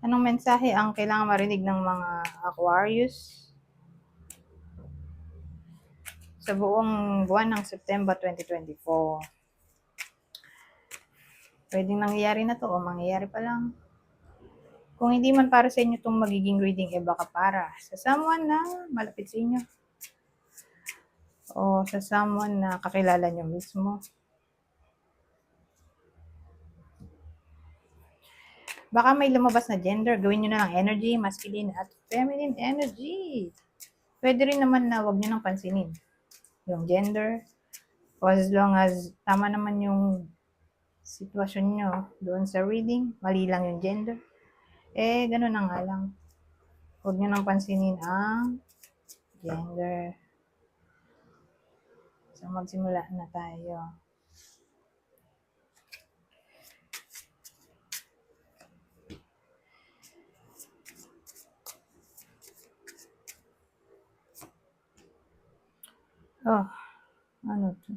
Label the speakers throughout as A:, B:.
A: Anong mensahe ang kailangan marinig ng mga Aquarius sa buong buwan ng September 2024? Pwedeng nangyayari na to o mangyayari pa lang. Kung hindi man para sa inyo itong magiging reading, baka para sa someone na malapit sa inyo o sa someone na kakilala nyo mismo. Baka may lumabas na gender, gawin nyo na lang energy, masculine at feminine energy. Pwede rin naman na wag nyo nang pansinin yung gender, o as long as tama naman yung sitwasyon nyo doon sa reading, mali lang yung gender, ganun na nga lang. Huwag nyo nang pansinin ang gender. So, magsimula na tayo. Oh, ano to?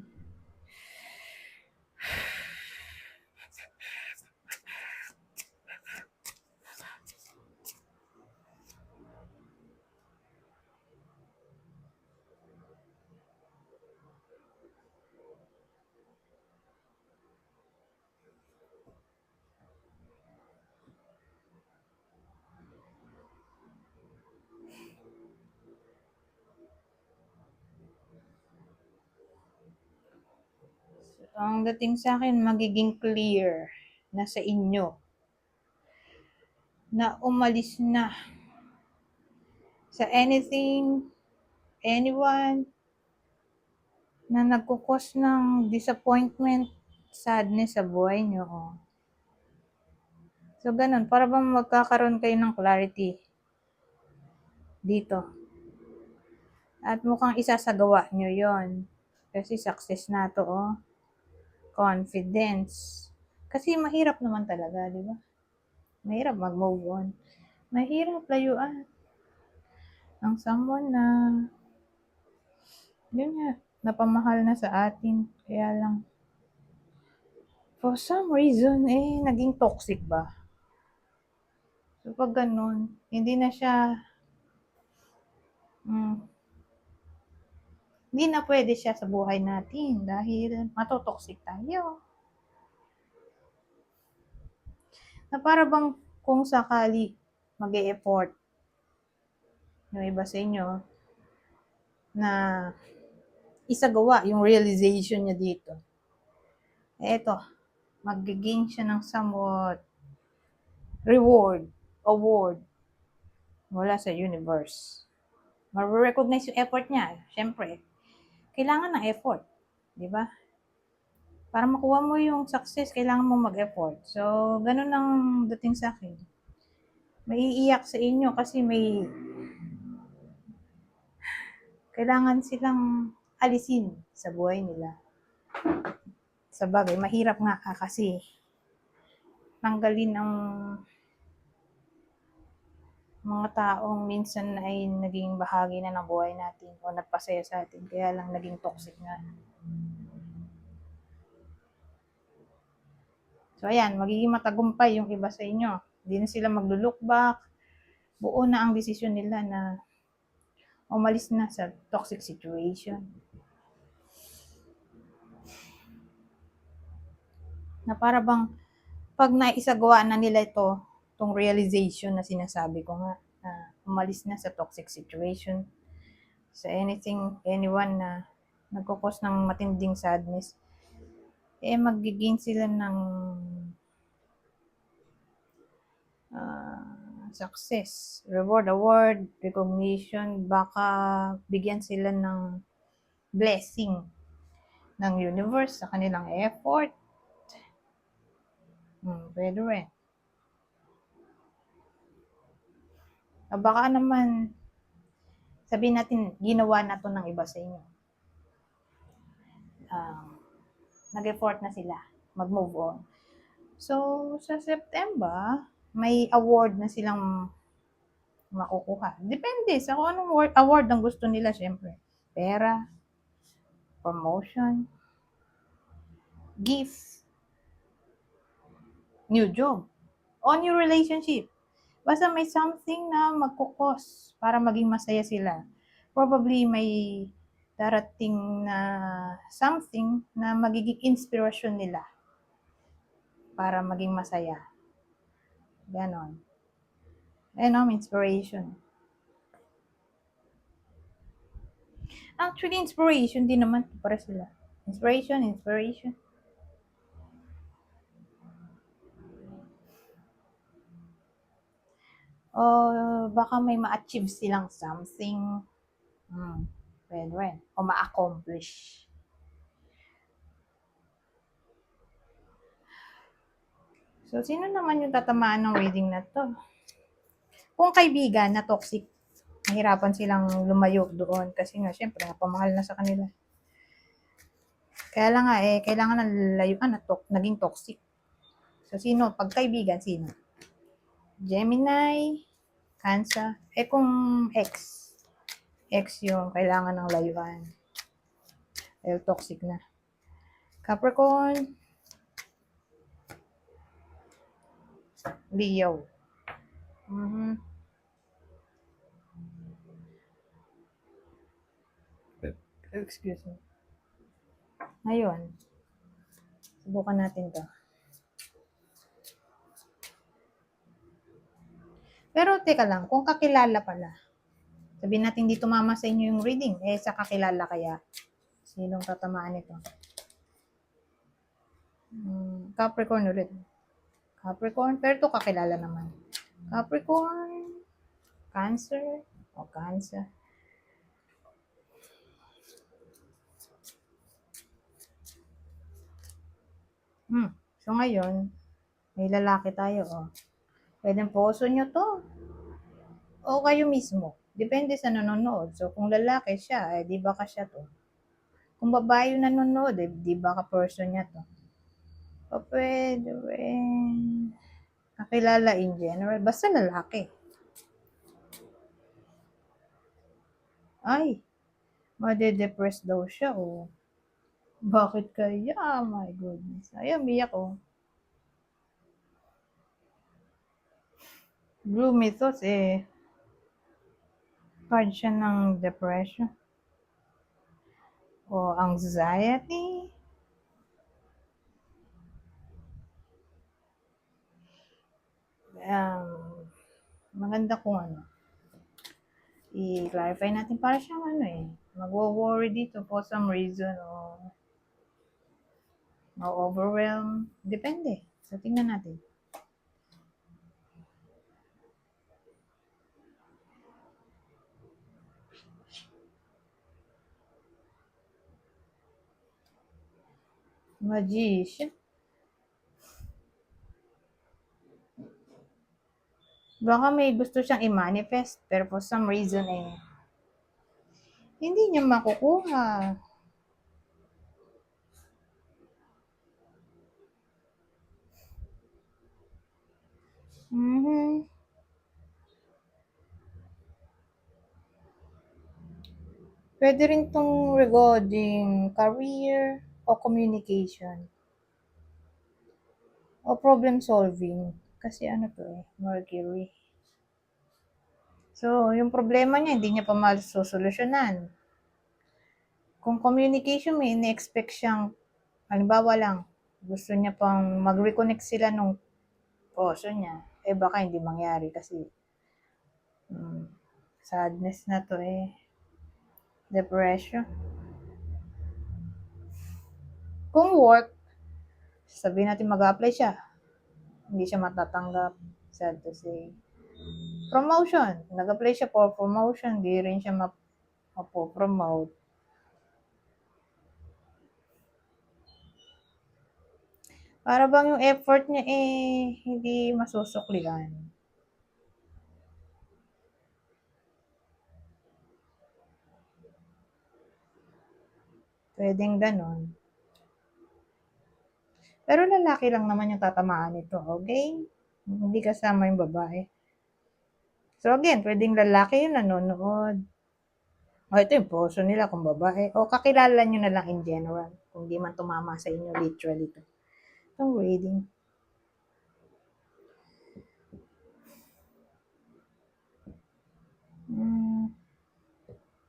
A: Ang dating sa akin, magiging clear na sa inyo na umalis na sa anything, anyone na nagkukos ng disappointment, sadness sa buhay nyo. So, ganun. Para bang magkakaroon kayo ng clarity dito. At mukhang isasagawa nyo yon. Kasi success na to, Confidence. Kasi mahirap naman talaga, di ba? Mahirap mag-move on. Mahirap layuan ang someone na yun nga, napamahal na sa atin. Kaya lang, for some reason, naging toxic ba? So, pag ganun, hindi na siya, hindi na pwede siya sa buhay natin dahil matotoxic tayo. Na para bang kung sakali mag-e-effort yung iba sa inyo na isagawa yung realization niya dito. Eto, mag-gain siya ng somewhat award mula sa universe. Ma-recognize yung effort niya. Siyempre, kailangan ng effort. Di ba? Para makuha mo yung success, kailangan mo mag-effort. So, ganun ang dating sa akin. Maiiyak sa inyo kasi may kailangan silang alisin sa buhay nila. Sa bagay, mahirap nga kasi tanggalin ang mga taong minsan ay naging bahagi na ng buhay natin o nagpasaya sa atin, kaya lang naging toxic nga. So, ayan, magiging matagumpay yung iba sa inyo. Hindi na sila maglo-look back. Buo na ang desisyon nila na umalis na sa toxic situation. Na para bang pag naisagawa na nila itong realization na sinasabi ko nga, na umalis na sa toxic situation, sa anything, anyone na nagkukos ng matinding sadness, magiging sila ng success, reward, award, recognition, baka bigyan sila ng blessing ng universe sa kanilang effort. Pwede rin. Baka naman, sabihin natin, ginawa na to ng iba sa inyo. Nag-effort na sila, mag-move on. So, sa September, may award na silang makukuha. Depende sa kung anong award ang gusto nila, syempre. Pera, promotion, gift, new job, o new relationship. Basta may something na magkukos para maging masaya sila. Probably may darating na something na magiging inspirasyon nila para maging masaya. Ganon. Inspiration. Actually, inspiration din naman para sila. Inspiration. O baka may ma-achieve silang something. Pwede rin. O ma-accomplish. So, sino naman yung tatamaan ng reading na to? Kung kaibigan na toxic, mahirapan silang lumayo doon kasi nga, syempre, napamahal na sa kanila. Kaya lang nga, kailangan na layuan na naging toxic. So, sino? Pag kaibigan, sino? Gemini, Cancer. Kung ex yung kailangan ng layuan. Dahil toxic na. Capricorn, Leo. Excuse me. Ngayon, subukan natin to. Pero teka lang, kung kakilala pala, sabihin natin di tumama sa inyo yung reading, sa kakilala kaya, sinong tatamaan nito? Capricorn ulit. Capricorn, pero to kakilala naman. Capricorn, Cancer, Cancer. So ngayon, may lalaki tayo, Pwedeng poso nyo to. O kayo mismo. Depende sa nanonood. So, kung lalaki siya, di ba ka siya to? Kung babae yung nanonood, di ba ka person niya to? O pwede rin. Kakilala in general. Basta lalaki. Ay, made-depress daw siya, Bakit kaya? My goodness. Ay, umiyak, Gloomy thoughts, card siya ng depression. O anxiety. Maganda kung i-clarify natin para siyang magwo-worry dito for some reason o ma-overwhelm. Depende. So, tingnan natin. Magician. Baka may gusto siyang i-manifest pero for some reason hindi niya makukuha. Pwede rin tong regarding career o communication o problem solving. Kasi Mercury. So, yung problema niya, hindi niya pa masusolusyonan. Kung communication, may in-expect siyang, halimbawa lang, gusto niya pang mag-reconnect sila nung poso niya. Baka hindi mangyari kasi sadness na to depression. Kung work, sabihin natin mag-apply siya. Hindi siya matatanggap. Sad to say. Promotion. Nag-apply siya for promotion. Hindi rin siya mapopromote. Para bang yung effort niya hindi masusuklian. Pwedeng ganon. Pero lalaki lang naman yung tatamaan nito, okay? Hindi kasama yung babae. So again, pwedeng lalaki yung nanonood. Ito yung poso nila kung babae. O kakilala nyo na lang in general. Kung di man tumama sa inyo literally ito. Itong reading.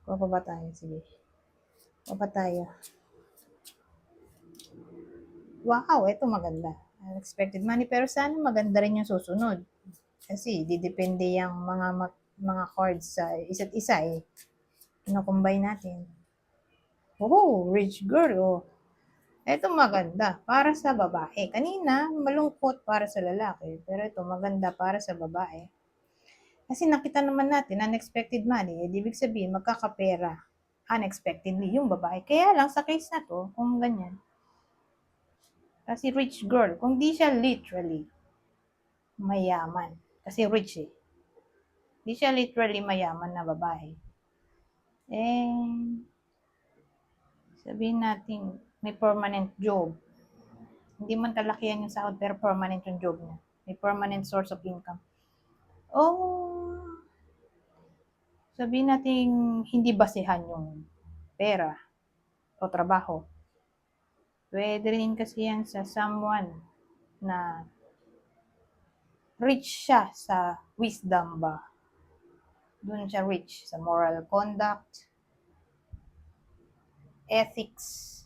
A: Kuha pa ba tayo? Sige. Kuha pa tayo. Wow, ito maganda. Unexpected money. Pero sana maganda rin yung susunod. Kasi, didepende yung mga cards sa isa't isa eh. Kino-combine natin. Oh, rich girl. Oh. Ito maganda. Para sa babae. Kanina, malungkot para sa lalaki. Pero ito maganda para sa babae. Kasi nakita naman natin, unexpected money. Eh, ibig sabihin, magkakapera. Unexpectedly, yung babae. Kaya lang, sa case na to, kung ganyan. Kasi rich girl, kung di siya literally mayaman. Kasi rich eh. Di siya literally mayaman na babae. Eh, sabihin natin, may permanent job. Hindi man kalakihan yung sahod, pero permanent yung job niya. May permanent source of income. Oh, sabihin natin, hindi basehan yung pera o trabaho. Pwede rin kasi yan sa someone na rich siya sa wisdom ba. Doon siya rich sa moral conduct, ethics,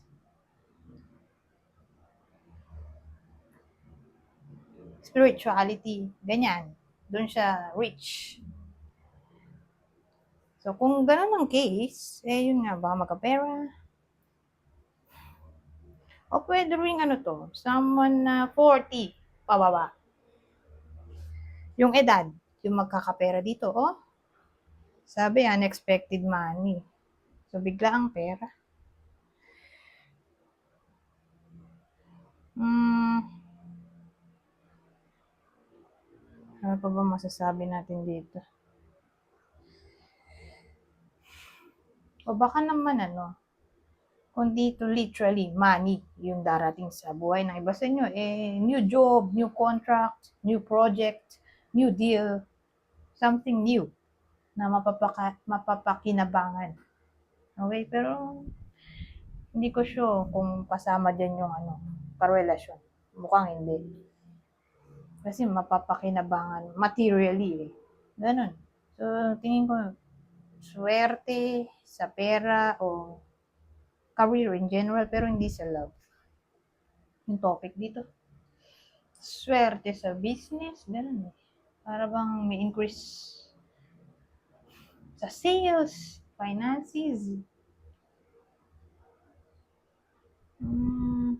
A: spirituality, ganyan. Doon siya rich. So, kung ganun ang case, eh yun nga, baka magkapera. O pwede rin ano to, someone na 40 pababa. Yung edad, yung magkakapera dito, oh. Sabi, unexpected money. So, bigla ang pera. Ano pa ba masasabi natin dito? O baka naman ano, kung dito literally money yung darating sa buhay ng iba sa inyo, eh, new job, new contract, new project, new deal, something new na mapapakinabangan. Okay, pero hindi ko sure kung kasama dyan yung ano, karelasyon. Mukhang hindi. Kasi mapapakinabangan materially eh. Ganun. So, tingin ko, swerte sa pera o career in general, pero hindi sa love. Yung topic dito. Swerte sa business, ganun eh. Para bang may increase sa sales, finances. Hmm,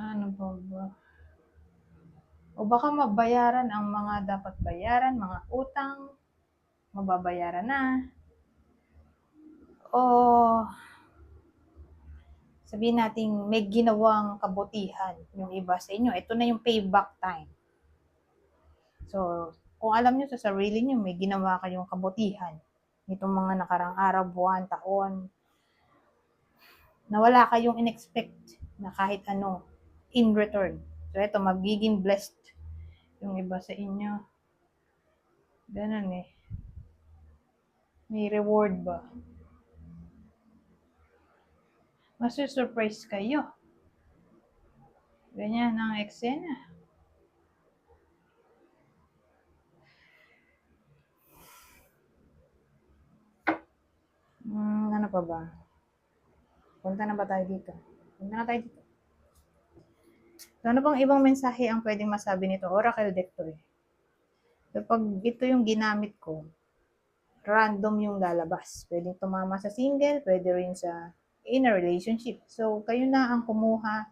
A: ano ba ba? O baka mabayaran ang mga dapat bayaran, mga utang, mababayaran na. O sabihin natin may ginawang kabutihan yung iba sa inyo. Ito na yung payback time. So, kung alam nyo sa sarili nyo, may ginawa kayong kabutihan nitong mga nakarang araw, buwan, taon, na wala kayong in-expect na kahit ano in return. So, ito, magiging blessed yung iba sa inyo. Ganun eh. May reward ba? Masusurprise kayo. Ganyan ang eksena. Ano pa ba? Punta na ba tayo dito? Punta na tayo dito. So, ano bang ibang mensahe ang pwedeng masabi nito? Oracle deck to eh. So, pag ito yung ginamit ko, random yung lalabas. Pwedeng tumama sa single, pwede rin sa in a relationship. So, kayo na ang kumuha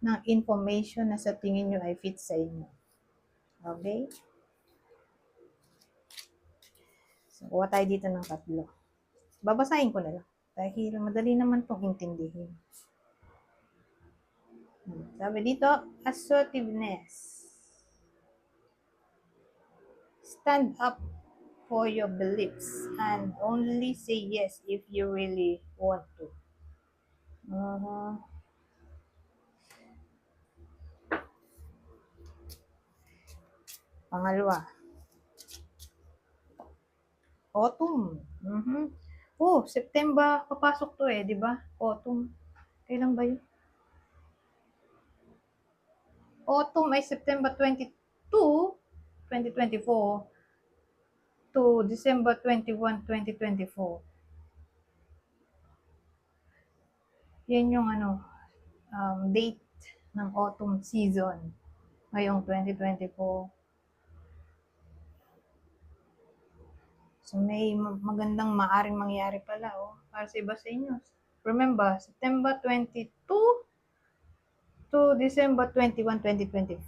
A: ng information na sa tingin nyo ay fit sa inyo. Okay? So, kuha tayo dito ng tatlo. Babasahin ko na lang. Dahil madali naman itong intindihin. Sabi dito, assertiveness. Stand up for your beliefs and only say yes if you really want to. Pangalawa, autumn. Oh, September papasok to eh, di ba? Autumn. Kailan ba yun? autumn ay September 22, 2024 to December 21, 2024. Yan yung date ng autumn season ngayong 2024. So may magandang maaring mangyari pala para sa iba sa inyo. Remember, September 22 to December 21, 2024.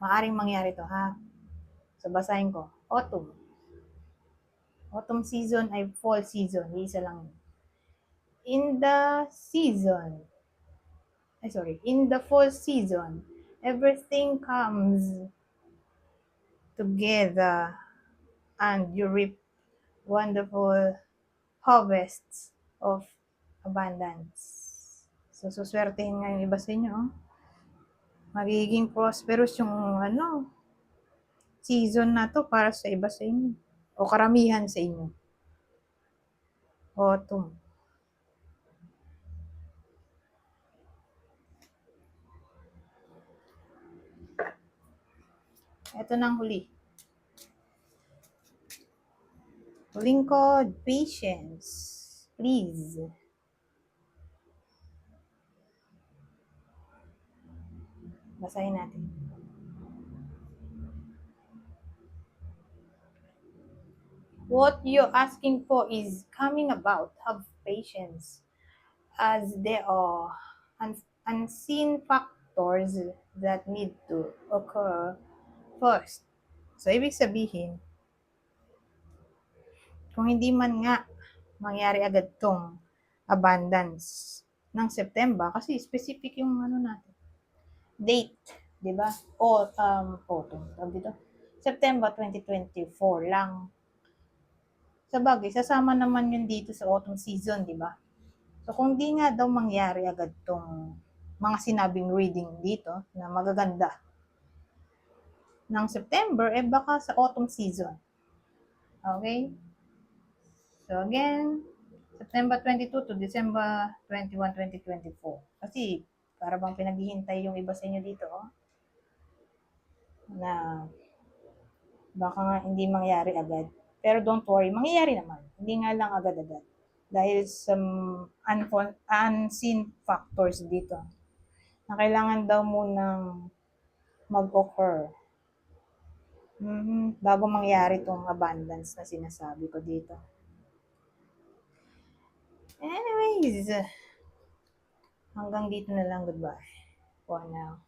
A: Maaring mangyari to ha. So basahin ko. Autumn. Autumn season ay fall season. Isa lang. In the fall season, everything comes together and you reap wonderful harvests of abundance. So, suswertehin nga yung iba sa inyo. Magiging prosperous yung season na to para sa iba sa inyo. O karamihan sa inyo. Autumn. Ito nang huli. Huling code, patience. Please. Basahin natin. What you're asking for is coming about. Have patience. As there are unseen factors that need to occur first. So, ibig sabihin, kung hindi man nga mangyari agad tong abundance ng September, kasi specific yung natin, date, di ba? O, autumn, dito, September 2024 lang. Sa bagay, sasama naman yun dito sa autumn season, di ba? So, kung di nga daw mangyari agad tong mga sinabing reading dito na magaganda ng September, baka sa autumn season. Okay? So, again, September 22 to December 21, 2024. Kasi, para bang pinaghihintay yung iba sa inyo dito, na baka nga hindi mangyari agad. Pero don't worry, mangyayari naman. Hindi nga lang agad-agad. Dahil sa unseen factors dito na kailangan daw munang mag-occur bago mangyari itong abundance na sinasabi ko dito. Anyways, hanggang dito na lang. Goodbye for now.